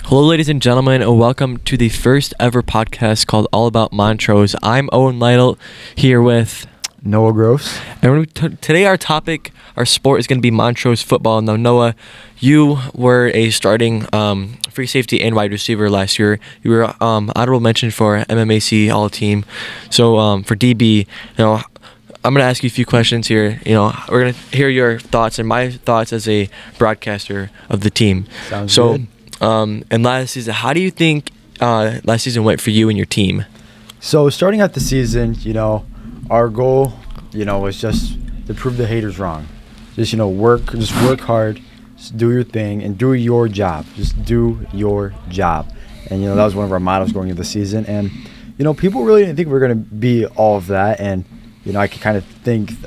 Hello, ladies and gentlemen, and welcome to the first ever podcast called All About Montrose. I'm Owen Leitelt here with Noah Gross. And today our topic, our sport, is going to be Montrose football. Now, Noah, you were a starting free safety and wide receiver last year. You were honorable mention for MMAC All-Team. So for DB, I'm going to ask you a few questions here. We're going to hear your thoughts and my thoughts as a broadcaster of the team. Sounds good. And last season, how do you think last season went for you and your team? So starting out the season, our goal, was just to prove the haters wrong. Just, work hard, just do your thing, and do your job. Just do your job. And, that was one of our mottos going into the season. And, people really didn't think we were going to be all of that. And, I could kind of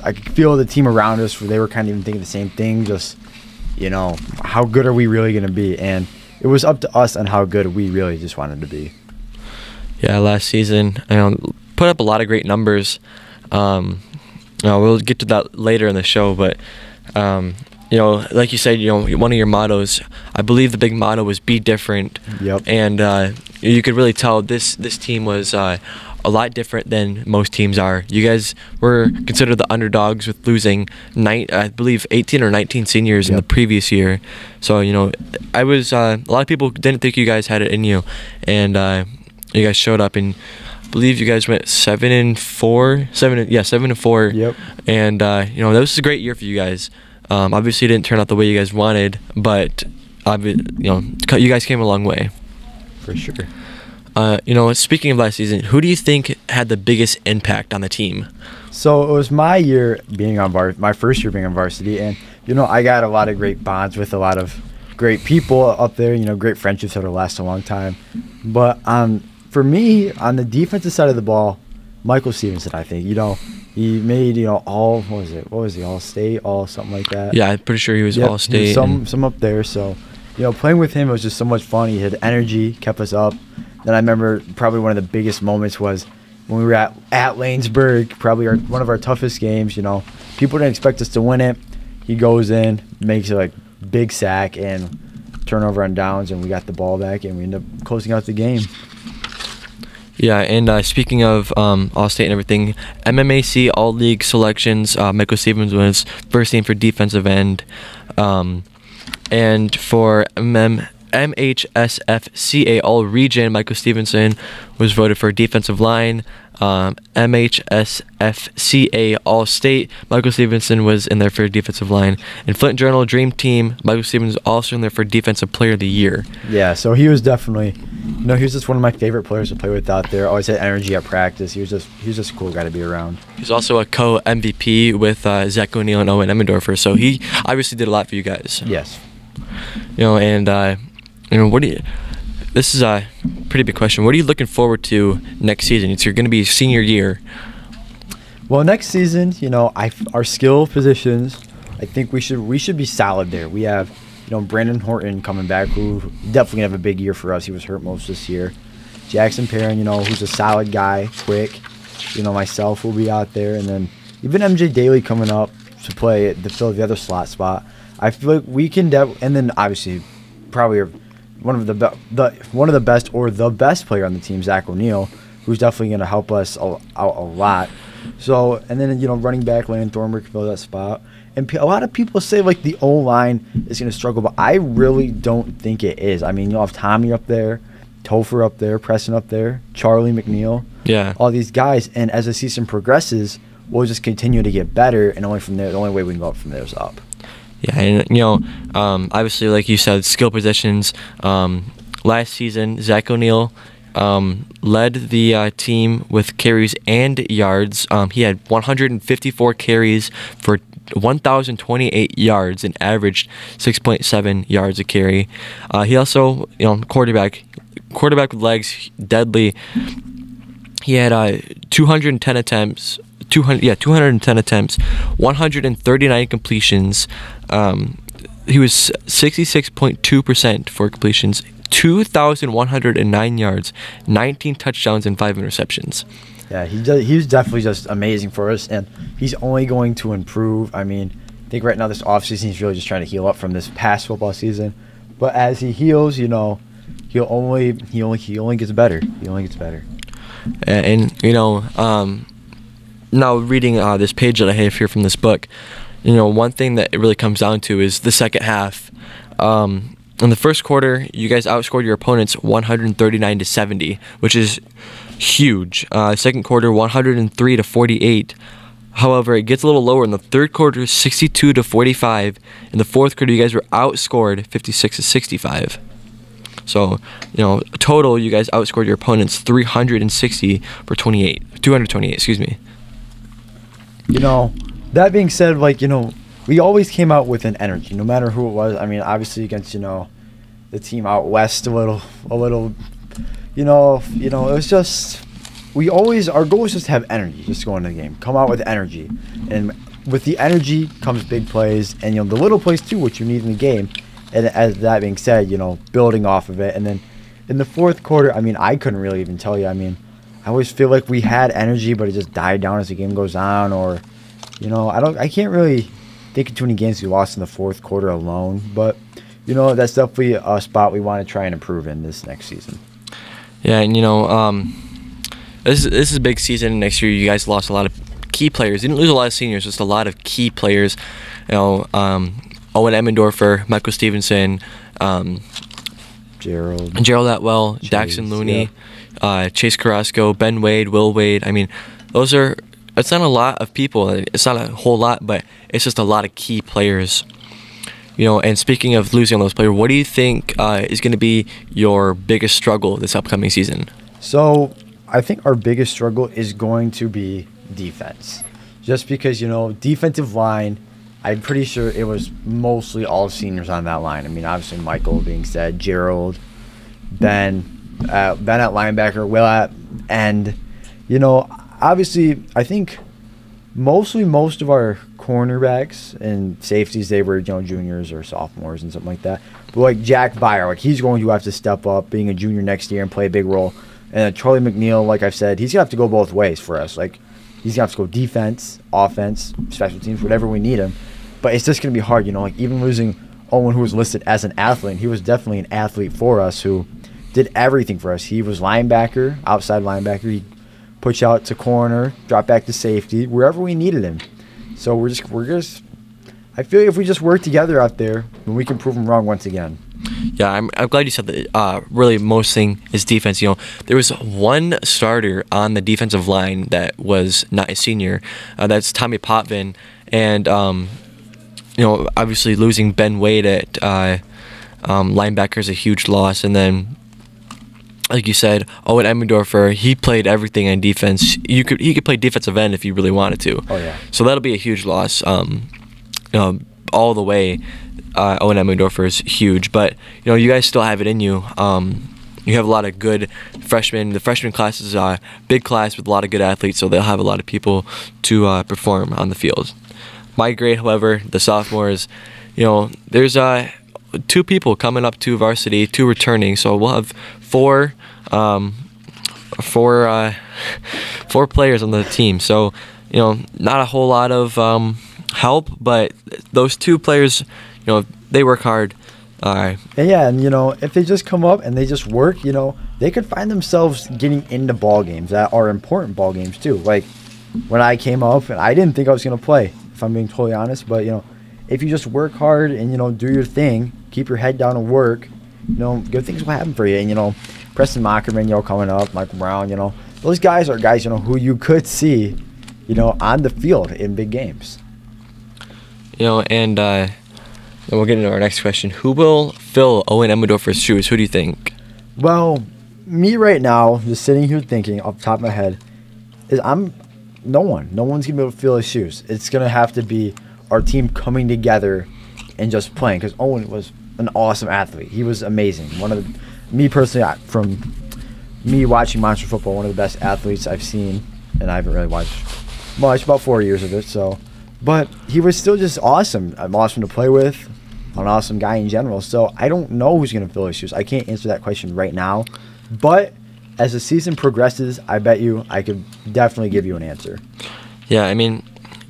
I could feel the team around us where they were kind of even thinking the same thing. Just, how good are we really going to be? And it was up to us on how good we really just wanted to be. Yeah, last season, put up a lot of great numbers. We'll get to that later in the show, but like you said, one of your mottos, I believe the big motto was "Be different." Yep. And you could really tell this team was a lot different than most teams are. You guys were considered the underdogs with losing I believe 18 or 19 seniors in the previous year. So I was a lot of people didn't think you guys had it in you, and you guys showed up, and I believe you guys went 7-4. 7-4. Yep. And that was a great year for you guys. Obviously, it didn't turn out the way you guys wanted, but you guys came a long way. For sure. Speaking of last season, who do you think had the biggest impact on the team? So it was my year being on my first year being on varsity, and I got a lot of great bonds with a lot of great people up there. Great friendships that'll last a long time. But for me, on the defensive side of the ball, Michael Stevenson, I think he made all what was he, all state, all something like that. Yeah, I'm pretty sure he was all state. Some up there. So playing with him was just so much fun. He had energy, kept us up. Then I remember probably one of the biggest moments was when we were at Lanesburg, probably one of our toughest games. People didn't expect us to win it. He goes in, makes a big sack and turnover on downs, and we got the ball back, and we ended up closing out the game. Yeah, and speaking of All-State and everything, MMAC All-League selections, Michael Stevens was first team for defensive end, and for MHSFCA All-Region, Michael Stevenson was voted for defensive line. MHSFCA All-State, Michael Stevenson was in there for defensive line. And Flint Journal Dream Team, Michael Stevenson was also in there for Defensive Player of the Year. Yeah, so he was definitely, he was just one of my favorite players to play with out there. Always had energy at practice. He was just a cool guy to be around. He's also a co-MVP with Zach O'Neill and Owen Emmendorfer, so he obviously did a lot for you guys. Yes. This is a pretty big question. What are you looking forward to next season? It's going to be senior year. Well, next season, our skill positions, I think we should be solid there. We have, Brandon Horton coming back, who definitely gonna have a big year for us. He was hurt most this year. Jackson Perrin, who's a solid guy, quick. Myself will be out there, and then even MJ Daly coming up to fill the other slot spot. I feel like we can, and then obviously probably one of the best or the best player on the team, Zach O'Neill, who's definitely going to help us out a lot. So, and then running back Landon Thornburg can fill that spot. And a lot of people say the O-line is going to struggle, but I really don't think it is. I mean, you'll have Tommy up there, Topher up there, Preston up there, Charlie McNeil, all these guys. And as the season progresses, we'll just continue to get better, and only from there, the only way we can go up from there is up. Yeah, and obviously, like you said, skill positions. Last season, Zach O'Neill led the team with carries and yards. He had 154 carries for 1,028 yards and averaged 6.7 yards a carry. He also, quarterback with legs, deadly. He had 210 attempts. 210 attempts, 139 completions. He was 66.2% for completions, 2,109 yards, 19 touchdowns, and 5 interceptions. Yeah, he was definitely just amazing for us, and he's only going to improve. I mean, I think right now this offseason he's really just trying to heal up from this past football season. But as he heals, he only gets better. He only gets better. And now reading this page that I have here from this book, one thing that it really comes down to is the second half. In the first quarter, you guys outscored your opponents 139-70, which is huge. Second quarter, 103-48. However, it gets a little lower in the third quarter, 62-45. In the fourth quarter, you guys were outscored 56-65. So, total, you guys outscored your opponents 360 for 228, excuse me. That being said, we always came out with an energy, no matter who it was. I mean, obviously against, the team out west it was just, our goal was just to have energy, just go into the game, come out with energy. And with the energy comes big plays and, the little plays too, which you need in the game. And as that being said, building off of it. And then in the fourth quarter, I mean, I couldn't really even tell you. I mean, I always feel like we had energy, but it just died down as the game goes on. Or, I can't really think of too many games we lost in the fourth quarter alone. But, that's definitely a spot we want to try and improve in this next season. Yeah, and, this is a big season. Next year, you guys lost a lot of key players. You didn't lose a lot of seniors, just a lot of key players. Owen Emmendorfer, Michael Stevenson, Gerald Atwell, Chase, Daxon Looney, Chase Carrasco, Ben Wade, Will Wade. I mean, it's not a lot of people. It's not a whole lot, but it's just a lot of key players. And speaking of losing those players, what do you think is going to be your biggest struggle this upcoming season? So I think our biggest struggle is going to be defense. Just because, defensive line, I'm pretty sure it was mostly all seniors on that line. I mean, obviously Michael being said, Gerald, Ben at linebacker, Will at end. Obviously, I think most of our cornerbacks and safeties, they were, juniors or sophomores and something like that. But like Jack Byer, he's going to have to step up being a junior next year and play a big role. And Charlie McNeil, like I've said, he's going to have to go both ways for us. He's going to have to go defense, offense, special teams, whatever we need him. But it's just going to be hard, even losing Owen, who was listed as an athlete. He was definitely an athlete for us who did everything for us. He was linebacker, outside linebacker. He push out to corner, drop back to safety, wherever we needed him. So we're just I feel like if we just work together out there, then we can prove them wrong once again. Yeah, I'm glad you said that. Really, most thing is defense. There was one starter on the defensive line that was not a senior. That's Tommy Potvin. And, obviously losing Ben Wade at linebacker is a huge loss. And then, like you said, Owen Emmendorfer, he played everything on defense. He could play defensive end if he really wanted to. Oh, yeah. So that'll be a huge loss. All the way. Owen Emmendorfer is huge, but you guys still have it in you. You have a lot of good freshmen. The freshman class is a big class with a lot of good athletes, so they'll have a lot of people to perform on the field. My grade, however, the sophomores, there's 2 people coming up to varsity, 2 returning, so we'll have 4 players on the team. So not a whole lot of help, but those 2 players, they work hard. Yeah, and if they just come up and they just work, they could find themselves getting into ball games that are important ball games too. Like when I came up, and I didn't think I was gonna play, if I'm being totally honest. But if you just work hard and do your thing, keep your head down and work, good things will happen for you. And Preston Mockerman, coming up, Michael Brown, those guys are guys who you could see, on the field in big games. And we'll get into our next question. Who will fill Owen Emmendorfer's shoes? Who do you think? Well, me right now, just sitting here thinking off the top of my head, is no one. No one's going to be able to fill his shoes. It's going to have to be our team coming together and just playing, because Owen was an awesome athlete. He was amazing. Me personally, from me watching Monster Football, one of the best athletes I've seen, and I haven't really watched much, about 4 years of it, but he was still just awesome. I'm awesome to play with. An awesome guy in general. So I don't know who's going to fill his shoes. I can't answer that question right now. But as the season progresses, I bet you I could definitely give you an answer. Yeah, I mean,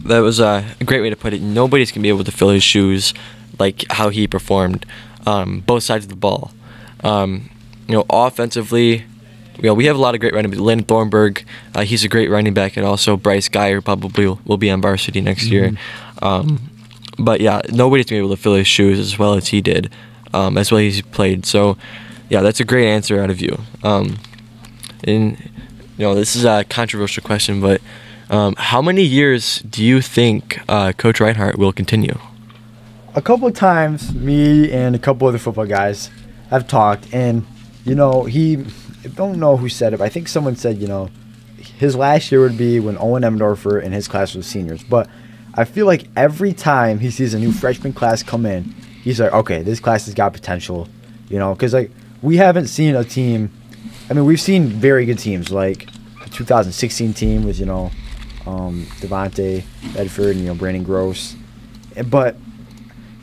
that was a great way to put it. Nobody's going to be able to fill his shoes like how he performed both sides of the ball. offensively, we have a lot of great running backs. Lynn Thornburg, he's a great running back, and also Bryce Geyer probably will be on varsity next year. But yeah, nobody's been able to fill his shoes as well as he did, as well as he played. So yeah, that's a great answer out of you. And this is a controversial question, but how many years do you think Coach Reinhardt will continue? A couple of times, me and a couple other football guys have talked, and I don't know who said it, but I think someone said, his last year would be when Owen Emmendorfer and his class was seniors. But I feel like every time he sees a new freshman class come in, he's like, okay, this class has got potential, because we haven't seen a team. I mean, we've seen very good teams, like the 2016 team with Devontae Bedford and Brandon Gross, but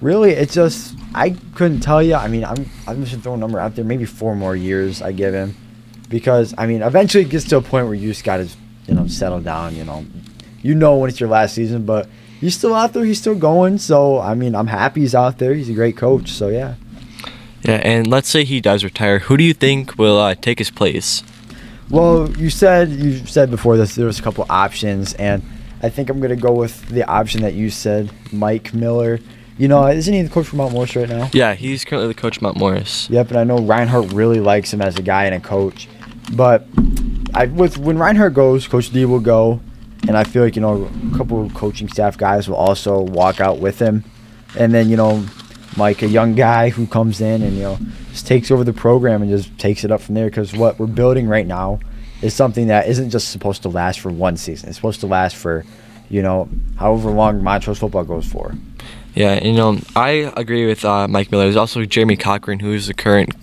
really, it's just I couldn't tell you. I mean, I'm just throwing a number out there, maybe 4 more years I give him, because I mean, eventually it gets to a point where you just got to settle down. When it's your last season, but he's still out there, he's still going. So I mean, I'm happy he's out there. He's a great coach. So yeah. Yeah, and let's say he does retire. Who do you think will take his place? Well, you said before this there was a couple options, and I think I'm gonna go with the option that you said, Mike Miller. Isn't he the coach for Mount Morris right now? Yeah, he's currently the coach of Mount Morris. Yep, and I know Reinhardt really likes him as a guy and a coach. But when Reinhardt goes, Coach D will go, and I feel like a couple of coaching staff guys will also walk out with him, and then Mike, a young guy who comes in and just takes over the program and just takes it up from there. Because what we're building right now is something that isn't just supposed to last for one season. It's supposed to last for however long Montrose football goes for. Yeah, I agree with Mike Miller. There's also Jeremy Cochran, who is the current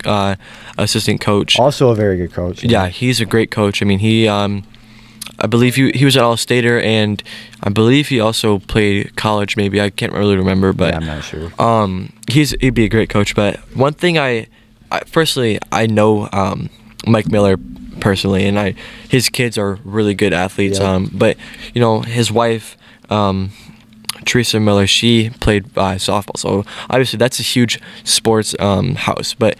assistant coach. Also a very good coach. Yeah, he's a great coach. I mean, he, I believe he was an All-Stater, and I believe he also played college. Maybe I can't really remember, but yeah, I'm not sure. He'd be a great coach. But one thing I personally know Mike Miller personally, and his kids are really good athletes. Yep. But his wife. Teresa Miller, she played softball, so obviously that's a huge sports house. But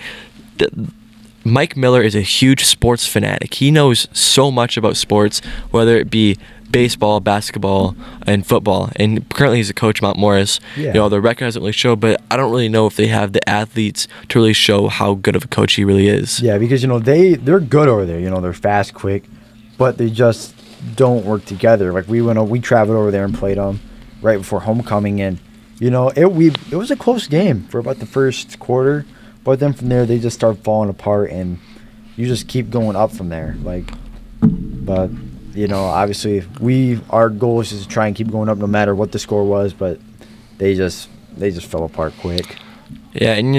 Mike Miller is a huge sports fanatic. He knows so much about sports, whether it be baseball, basketball, and football. And currently he's a coach at Mount Morris. Yeah. The record doesn't really show, but I don't really know if they have the athletes to really show how good of a coach he really is. Yeah, because they're good over there. They're fast, quick, but they just don't work together. Like we traveled over there and played them right before homecoming, and it was a close game for about the first quarter, but then from there they just start falling apart, and you just keep going up from there. But obviously our goal is to try and keep going up no matter what the score was, but they just fell apart quick. Yeah, and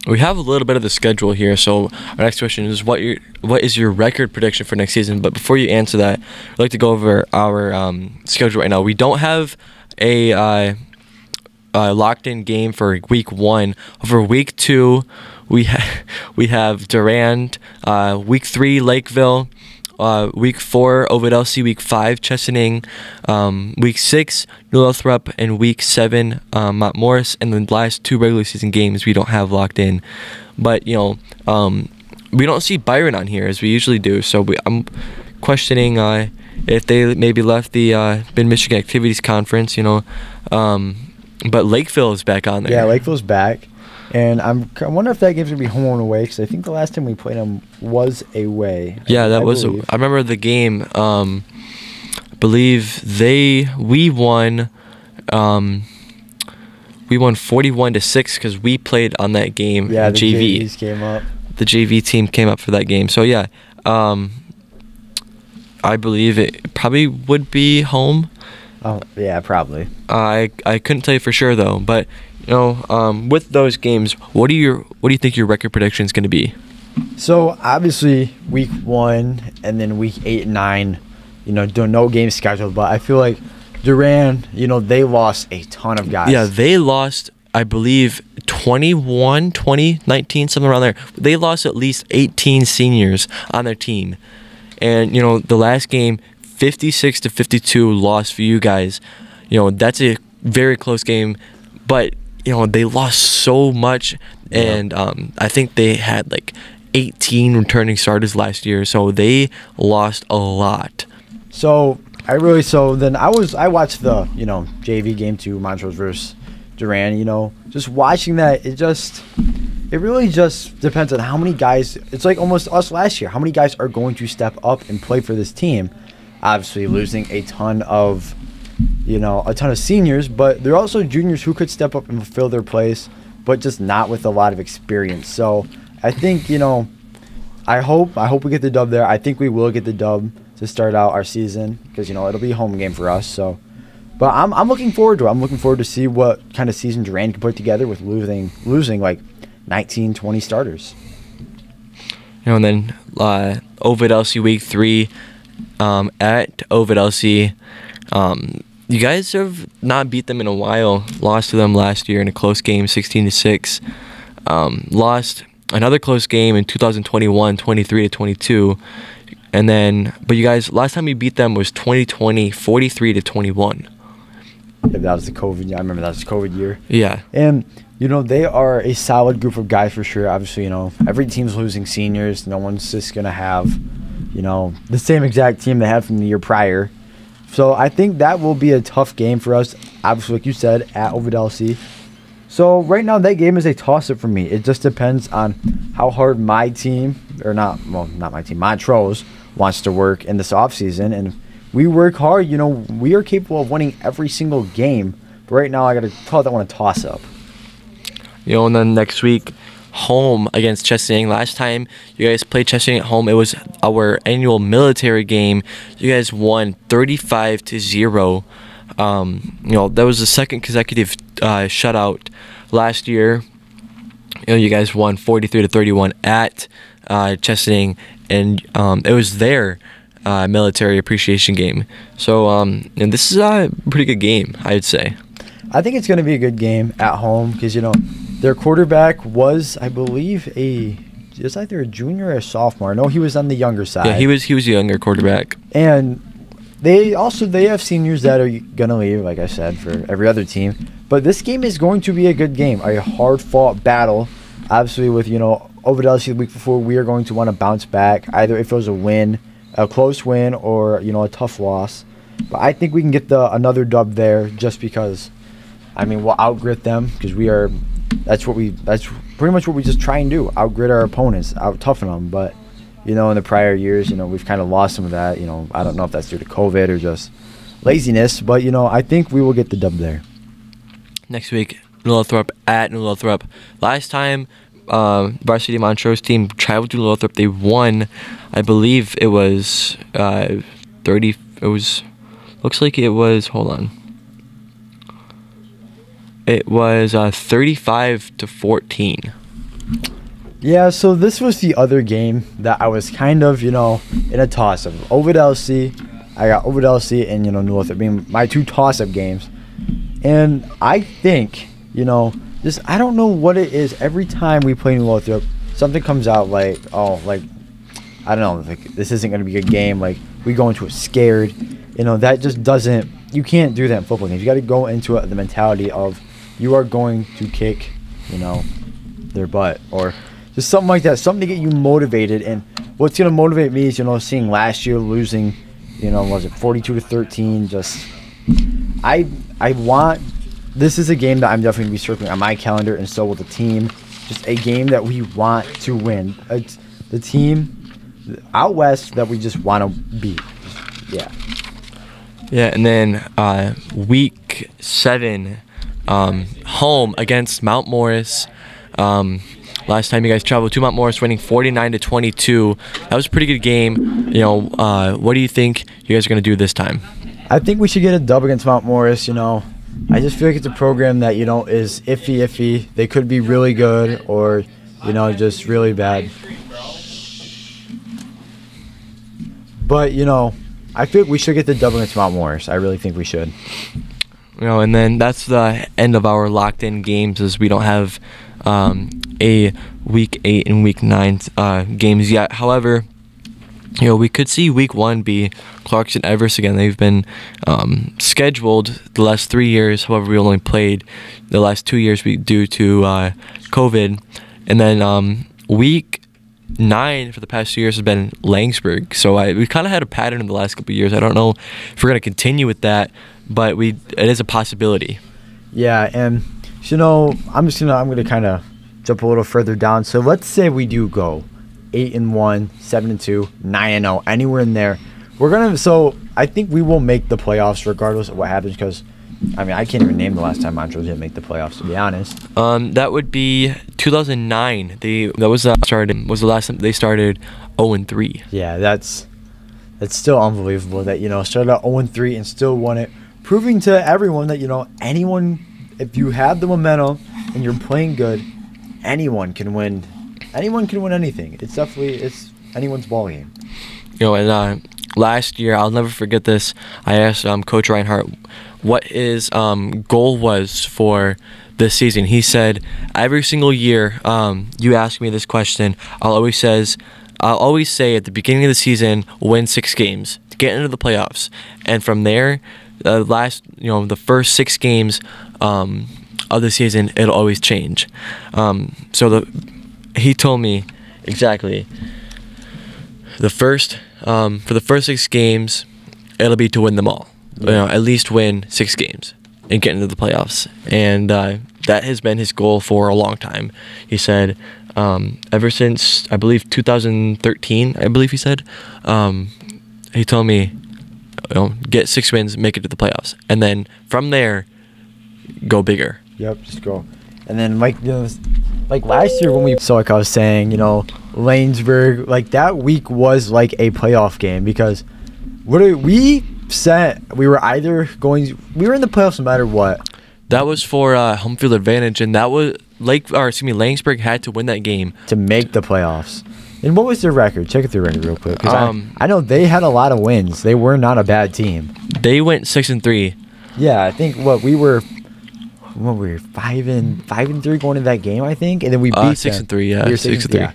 we have a little bit of the schedule here, so our next question is what is your record prediction for next season? But before you answer that, I'd like to go over our schedule right now. We don't have a locked-in game for week 1. Over week 2, we have Durand, week 3 Lakeville, week 4 Ovid LC, week 5 Chesaning, week 6 New Lothrop, and week 7 Mount Morris, and the last 2 regular season games we don't have locked in. But we don't see Byron on here as we usually do, so I'm questioning if they maybe left the Mid-Michigan Activities Conference, but Lakeville is back on there. Yeah, Lakeville's back. And I wonder if that game's going to be home and away, because I think the last time we played them was away. Yeah, I remember the game. I believe we won 41-6 because we played on that game. Yeah, the JV. JVs came up. The JV team came up for that game. So yeah, I believe it probably would be home. Oh yeah, probably. I couldn't tell you for sure though, but with those games, what do you think your record prediction is going to be? So obviously week 1 and then week 8 and 9, no games scheduled, but I feel like Durand, they lost a ton of guys. Yeah, they lost, I believe, 19, something around there. They lost at least 18 seniors on their team. And, the last game, 56-52 loss for you guys. That's a very close game. But they lost so much, and I think they had like 18 returning starters last year, so they lost a lot. So I watched the JV game 2, Montrose versus Durand. Just watching that, it really just depends on how many guys. It's like almost us last year. How many guys are going to step up and play for this team? Obviously, losing a ton of seniors, but there are also juniors who could step up and fulfill their place, but just not with a lot of experience. So I think I hope we get the dub there. I think we will get the dub to start out our season because it'll be a home game for us. So, but I'm looking forward to it. I'm looking forward to see what kind of season Durand can put together with losing like 19, 20 starters. And then Ovid LC week 3 at Ovid LC. You guys have not beat them in a while. Lost to them last year in a close game, 16-6. Lost another close game in 2021, 23-22. And then, but you guys, last time you beat them was 2020, 43-21. Yeah, that was the COVID year. I remember that was the COVID year. Yeah. And, they are a solid group of guys for sure. Obviously, every team's losing seniors. No one's just going to have, the same exact team they had from the year prior. So I think that will be a tough game for us. Obviously, like you said, at Ovid LC. So right now, that game is a toss-up for me. It just depends on how hard my team, not my team, Montrose, wants to work in this offseason. And we work hard. We are capable of winning every single game. But right now, I got to call that one a toss-up. And then next week, home against Chesaning. Last time you guys played Chesaning at home, it was our annual military game. You guys won 35-0. That was the second consecutive shutout last year. You guys won 43-31 at Chesaning, and it was their military appreciation game. So, and this is a pretty good game, I would say. I think it's going to be a good game at home because, their quarterback was, I believe, just either a junior or a sophomore. No, he was on the younger side. Yeah, he was a younger quarterback. And they have seniors that are going to leave, like I said, for every other team. But this game is going to be a good game, a hard-fought battle. Obviously, with, Ovid LC the week before, we are going to want to bounce back, either if it was a close win, or, a tough loss. But I think we can get another dub there just because, we'll outgrit them because that's pretty much what we just try and do, outgrit our opponents, out-toughen them. But, in the prior years, we've kind of lost some of that. I don't know if that's due to COVID or just laziness, but, I think we will get the dub there. Next week, New Lothrop at New Lothrop. Last time, Varsity Montrose team traveled to New Lothrop. They won, I believe it was 30. It was, looks like it was. Hold on. It was 35-14. Yeah, so this was the other game that I was kind of, in a toss-up. Ovid LC, I got Ovid LC and, New Lothrop being my two toss-up games. And I think, I don't know what it is. Every time we play New Lothrop, something comes out I don't know, this isn't going to be a good game. We go into it scared. That just doesn't, you can't do that in football games. You got to go into it the mentality of you are going to kick, their butt, or just something like that, something to get you motivated. And what's going to motivate me is, seeing last year losing, was it 42-13? Just, this is a game that I'm definitely going to be circling on my calendar, and so will the team. Just a game that we want to win. It's the team out west that we just want to beat. Yeah. Yeah, and then week 7, home against Mount Morris. Last time you guys traveled to Mount Morris, winning 49-22. That was a pretty good game. What do you think you guys are going to do this time? I think we should get a dub against Mount Morris. I just feel like it's a program that, is iffy. They could be really good or, just really bad. But, I feel like we should get the dub against Mount Morris. I really think we should. And then that's the end of our locked-in games, as we don't have a week 8 and week 9 games yet. However, we could see week 1 be Clarkson Everest again. They've been scheduled the last 3 years. However, we only played the last 2 years due to COVID. And then week 9 for the past 2 years has been Langsberg. So we kind of had a pattern in the last couple of years. I don't know if we're going to continue with that, but it is a possibility. Yeah, and I'm gonna kind of jump a little further down. So let's say we do go 8-1, 7-2, 9-0, anywhere in there. So I think we will make the playoffs regardless of what happens, because I can't even name the last time Montrose didn't make the playoffs, to be honest. That would be 2009. That was the last time they started 0-3. Yeah, that's still unbelievable that started out 0-3 and still won it, proving to everyone that anyone, if you have the momentum and you're playing good, anyone can win. Anyone can win anything. It's anyone's ball game. And last year, I'll never forget this. I asked Coach Reinhardt what his goal was for this season. He said, every single year you ask me this question, I'll always say at the beginning of the season, win 6 games, get into the playoffs, and from there, the first 6 games of the season, it'll always change. He told me exactly for the first 6 games, it'll be to win them all. At least win 6 games and get into the playoffs. And that has been his goal for a long time. He said ever since, I believe, 2013, he said, he told me, get 6 wins, make it to the playoffs. And then from there, go bigger. Yep, just go. And then, like last year when like I was saying, Lanesburg, like that week was like a playoff game, because we were in the playoffs no matter what. That was for home field advantage, and that was Langsburg had to win that game to make the playoffs. And what was their record? Check their record real quick, because I know they had a lot of wins. They were not a bad team. They went 6-3. Yeah, I think we were 5-3 going into that game, I think, and then we beat 6-3. Yeah, 6-3. Yeah.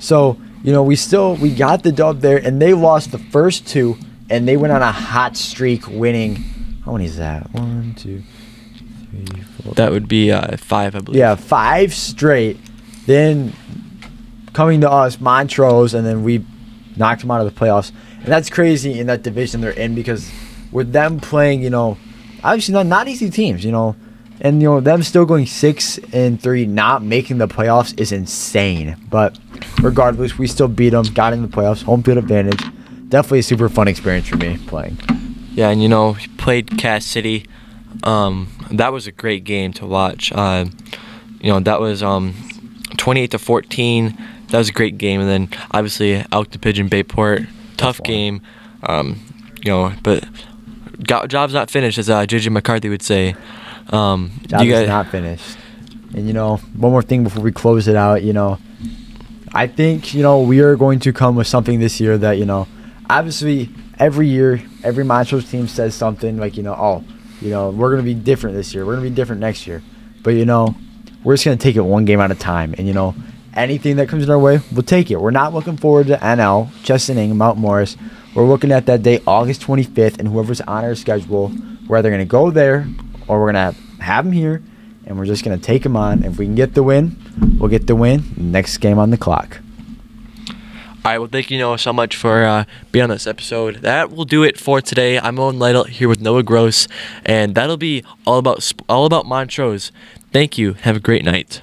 So we got the dub there, and they lost the first 2, and they went on a hot streak, winning. How many is that? 1, 2, 3, 4. That would be 5, I believe. Yeah, 5 straight. Then coming to us, Montrose, and then we knocked them out of the playoffs. And that's crazy in that division they're in, because with them playing, obviously not easy teams, and them still going 6-3, not making the playoffs is insane. But regardless, we still beat them, got in the playoffs, home field advantage. Definitely a super fun experience for me playing. Yeah, and played Cass City. That was a great game to watch. That was 28-14. That was a great game, and then obviously Elk to Pigeon Bayport, tough game. But job's not finished, as JJ McCarthy would say. Job is not finished. And one more thing before we close it out. I think we are going to come with something this year that obviously every year every Montrose team says something like we're gonna be different this year, we're gonna be different next year, but we're just gonna take it one game at a time, and anything that comes in our way, we'll take it. We're not looking forward to NL, Chesaning, Mount Morris. We're looking at that day, August 25th, and whoever's on our schedule, we're either gonna go there or we're gonna have them here, and we're just gonna take them on. If we can get the win, we'll get the win. Next game on the clock. All right, well, thank you so much for being on this episode. That will do it for today. I'm Owen Leitelt here with Noah Gross, and that'll be all about Montrose. Thank you. Have a great night.